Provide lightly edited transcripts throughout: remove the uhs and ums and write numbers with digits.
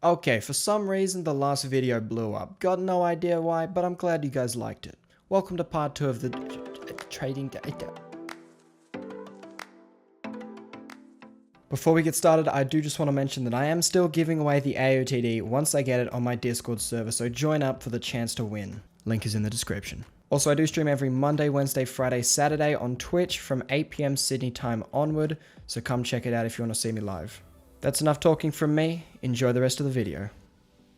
Okay, for some reason the last video blew up. Got no idea why, but I'm glad you guys liked it. Welcome to part 2 of the trading data. Before we get started, I do just want to mention that I am still giving away the aotd once I get it on my Discord server, so join up for the chance to win. Link is in the description. Also, I do stream every Monday, Wednesday, Friday, Saturday on Twitch from 8 PM Sydney time onward, so come check it out if you want to see me live. That's enough talking from me, enjoy the rest of the video.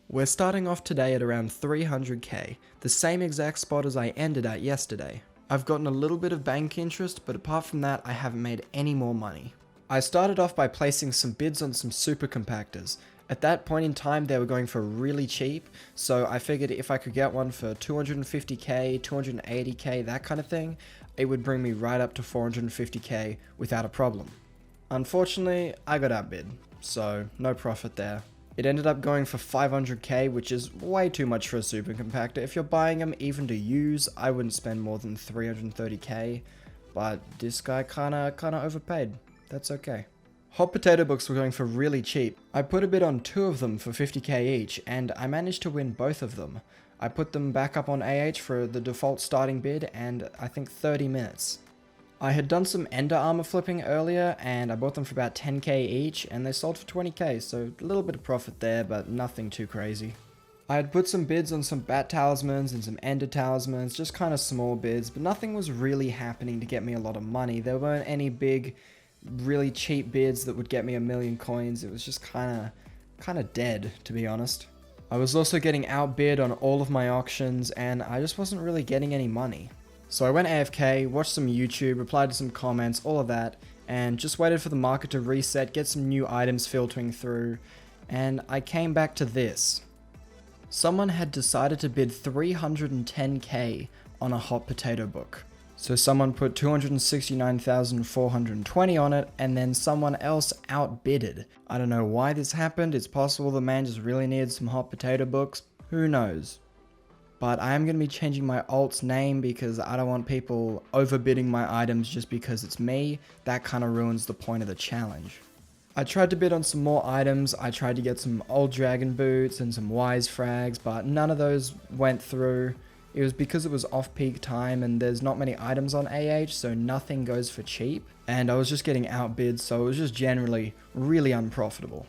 We're starting off today at around 300k, the same exact spot as I ended at yesterday. I've gotten a little bit of bank interest, but apart from that I haven't made any more money. I started off by placing some bids on some super compactors. At that point in time they were going for really cheap, so I figured if I could get one for 250k, 280k, that kind of thing, it would bring me right up to 450k without a problem. Unfortunately, I got outbid, so no profit there. It ended up going for 500k, which is way too much for a super compactor. If you're buying them even to use, I wouldn't spend more than 330k, but this guy kinda overpaid. That's okay. Hot potato books were going for really cheap. I put a bid on 2 of them for 50k each, and I managed to win both of them. I put them back up on AH for the default starting bid, and I think 30 minutes. I had done some Ender armor flipping earlier, and I bought them for about 10k each, and they sold for 20k, so a little bit of profit there, but nothing too crazy. I had put some bids on some Bat Talismans and some Ender Talismans, just kind of small bids, but nothing was really happening to get me a lot of money. There weren't any big, really cheap bids that would get me 1,000,000 coins. It was just kind of dead, to be honest. I was also getting outbid on all of my auctions, and I just wasn't really getting any money. So I went AFK, watched some YouTube, replied to some comments, all of that, and just waited for the market to reset, get some new items filtering through, and I came back to this. Someone had decided to bid 310k on a hot potato book. So someone put 269,420 on it, and then someone else outbidded. I don't know why this happened. It's possible the man just really needed some hot potato books. Who knows? But I am going to be changing my alt's name because I don't want people overbidding my items just because it's me. That kind of ruins the point of the challenge. I tried to bid on some more items. I tried to get some old dragon boots and some wise frags, but none of those went through. It was because it was off-peak time and there's not many items on AH, so nothing goes for cheap. And I was just getting outbid, so it was just generally really unprofitable.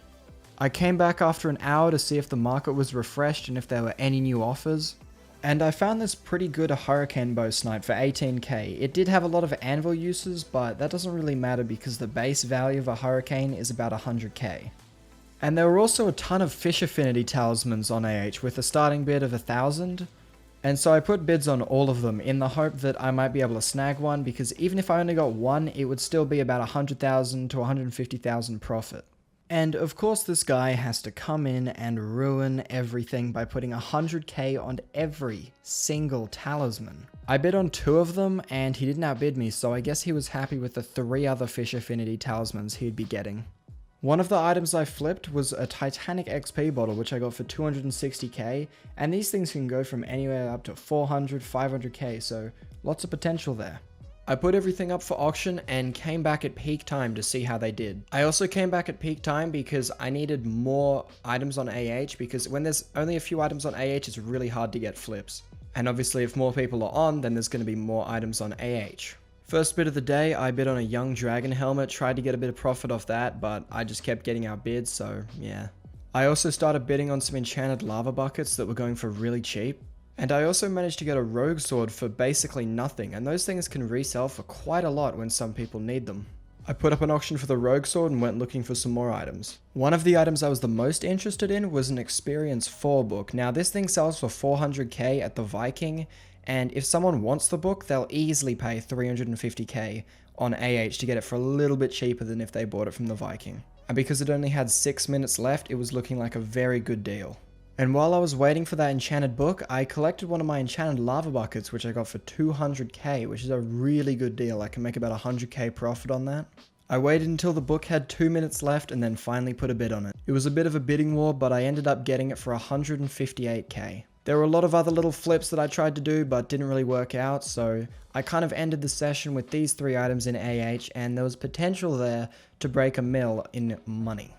I came back after an hour to see if the market was refreshed and if there were any new offers. And I found this pretty good hurricane bow snipe for 18k. It did have a lot of anvil uses, but that doesn't really matter because the base value of a hurricane is about 100k. And there were also a ton of fish affinity talismans on AH with a starting bid of 1,000. And so I put bids on all of them in the hope that I might be able to snag one, because even if I only got one, it would still be about 100,000 to 150,000 profit. And of course this guy has to come in and ruin everything by putting 100k on every single talisman. I bid on 2 of them and he didn't outbid me, so I guess he was happy with the 3 other fish affinity talismans he'd be getting. One of the items I flipped was a Titanic XP bottle, which I got for 260k, and these things can go from anywhere up to 400, 500k, so lots of potential there. I put everything up for auction and came back at peak time to see how they did. I also came back at peak time because I needed more items on AH, because when there's only a few items on AH, it's really hard to get flips. And obviously if more people are on, then there's going to be more items on AH. First bid of the day, I bid on a young dragon helmet, tried to get a bit of profit off that, but I just kept getting outbid, so yeah. I also started bidding on some enchanted lava buckets that were going for really cheap. And I also managed to get a rogue sword for basically nothing, and those things can resell for quite a lot when some people need them. I put up an auction for the rogue sword and went looking for some more items. One of the items I was the most interested in was an Experience 4 book. Now this thing sells for 400k at the Viking, and if someone wants the book, they'll easily pay 350k on AH to get it for a little bit cheaper than if they bought it from the Viking. And because it only had 6 minutes left, it was looking like a very good deal. And while I was waiting for that enchanted book, I collected one of my enchanted lava buckets, which I got for 200k, which is a really good deal. I can make about 100k profit on that. I waited until the book had 2 minutes left and then finally put a bid on it. It was a bit of a bidding war, but I ended up getting it for 158k. There were a lot of other little flips that I tried to do but didn't really work out, so I kind of ended the session with these 3 items in AH, and there was potential there to break a mil in money.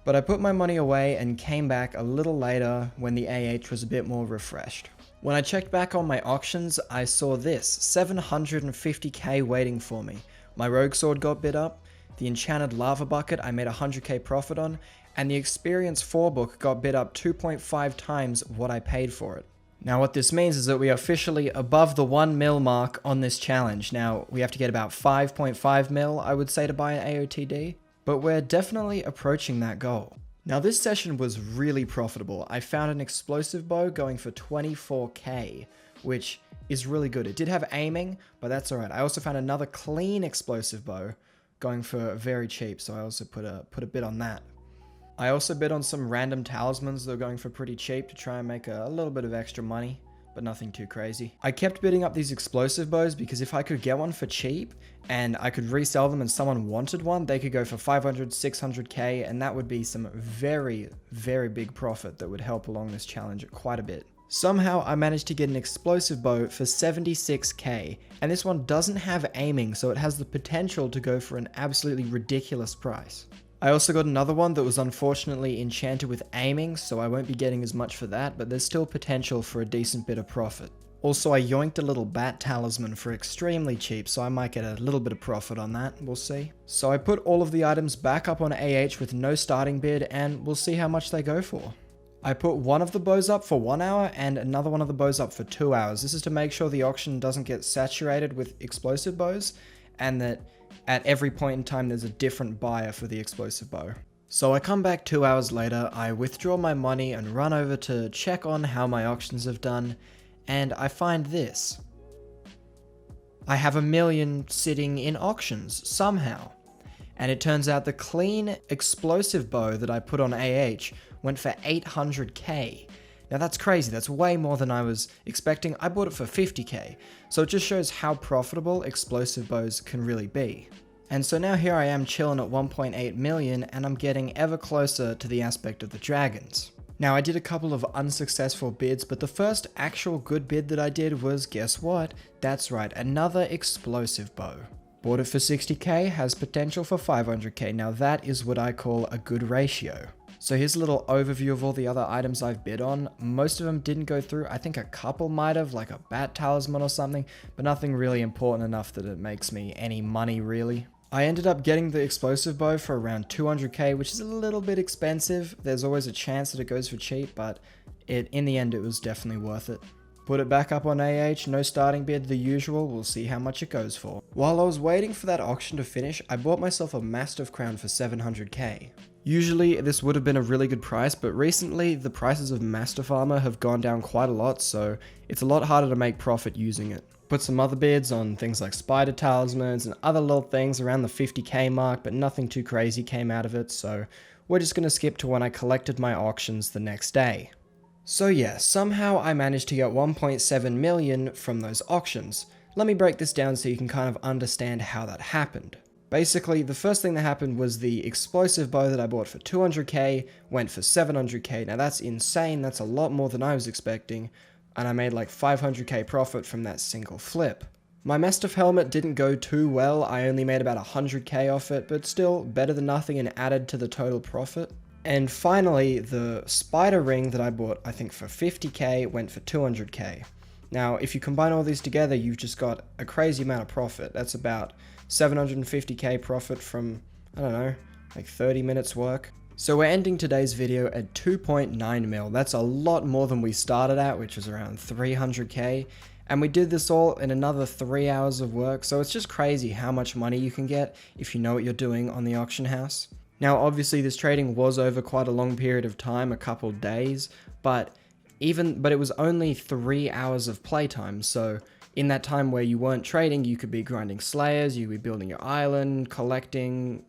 But I put my money away and came back a little later when the AH was a bit more refreshed. When I checked back on my auctions, I saw this, 750k waiting for me. My Rogue Sword got bid up, the Enchanted Lava Bucket I made 100k profit on, and the Experience 4 book got bid up 2.5 times what I paid for it. Now what this means is that we are officially above the 1 mil mark on this challenge. Now we have to get about 5.5 mil, I would say, to buy an aotd, but we're definitely approaching that goal. Now this session was really profitable. I found an explosive bow going for 24k, which is really good. It did have aiming, but that's alright. I also found another clean explosive bow going for very cheap, so I also put a bid on that. I also bid on some random talismans that were going for pretty cheap to try and make a little bit of extra money, but nothing too crazy. I kept bidding up these explosive bows because if I could get one for cheap and I could resell them and someone wanted one, they could go for 500, 600k, and that would be some very, very big profit that would help along this challenge quite a bit. Somehow I managed to get an explosive bow for 76k, and this one doesn't have aiming, so it has the potential to go for an absolutely ridiculous price. I also got another one that was unfortunately enchanted with aiming, so I won't be getting as much for that, but there's still potential for a decent bit of profit. Also, I yoinked a little bat talisman for extremely cheap, so I might get a little bit of profit on that, we'll see. So I put all of the items back up on AH with no starting bid, and we'll see how much they go for. I put one of the bows up for 1 hour and another one of the bows up for 2 hours. This is to make sure the auction doesn't get saturated with explosive bows, and that at every point in time there's a different buyer for the explosive bow. So I come back 2 hours later, I withdraw my money and run over to check on how my auctions have done, and I find this. I have 1 million sitting in auctions, somehow. And it turns out the clean explosive bow that I put on AH went for 800k. Now that's crazy, that's way more than I was expecting. I bought it for 50k, so it just shows how profitable explosive bows can really be. And so now here I am chilling at 1.8 million, and I'm getting ever closer to the aspect of the dragons. Now I did a couple of unsuccessful bids, but the first actual good bid that I did was, guess what? That's right, another explosive bow. Bought it for 60k, has potential for 500k. Now that is what I call a good ratio. So here's a little overview of all the other items I've bid on. Most of them didn't go through. I think a couple might have, like a bat talisman or something, but nothing really important enough that it makes me any money really. I ended up getting the explosive bow for around 200k, which is a little bit expensive. There's always a chance that it goes for cheap, but in the end it was definitely worth it. Put it back up on AH, no starting bid, the usual, we'll see how much it goes for. While I was waiting for that auction to finish, I bought myself a Mastiff crown for 700k. Usually this would have been a really good price, but recently the prices of Mastiff armor have gone down quite a lot, so it's a lot harder to make profit using it. Put some other bids on things like spider talismans and other little things around the 50k mark, but nothing too crazy came out of it, so we're just going to skip to when I collected my auctions the next day. So yeah, somehow I managed to get 1.7 million from those auctions. Let me break this down so you can kind of understand how that happened. Basically, the first thing that happened was the explosive bow that I bought for 200k went for 700k. Now that's insane, that's a lot more than I was expecting, and I made like 500k profit from that single flip. My Mastiff helmet didn't go too well, I only made about 100k off it, but still better than nothing and added to the total profit. And finally, the spider ring that I bought, I think for 50k, went for 200k. Now, if you combine all these together, you've just got a crazy amount of profit. That's about 750k profit from, I don't know, like 30 minutes work. So we're ending today's video at 2.9 mil. That's a lot more than we started at, which was around 300k. And we did this all in another 3 hours of work. So it's just crazy how much money you can get if you know what you're doing on the auction house. Now, obviously this trading was over quite a long period of time, a couple days, but it was only 3 hours of playtime. So in that time where you weren't trading, you could be grinding slayers, you could be building your island, collecting,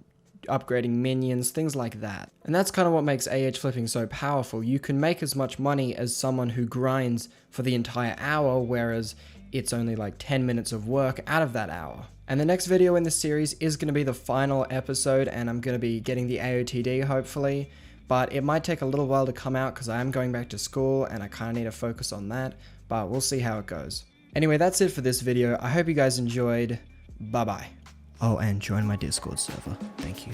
upgrading minions, things like that. And that's kind of what makes AH flipping so powerful. You can make as much money as someone who grinds for the entire hour, whereas it's only like 10 minutes of work out of that hour. And the next video in this series is going to be the final episode, and I'm going to be getting the aotd hopefully, but it might take a little while to come out because I am going back to school and I kind of need to focus on that, but we'll see how it goes. Anyway, that's it for this video. I hope you guys enjoyed. Bye bye. Oh, and join my Discord server. Thank you.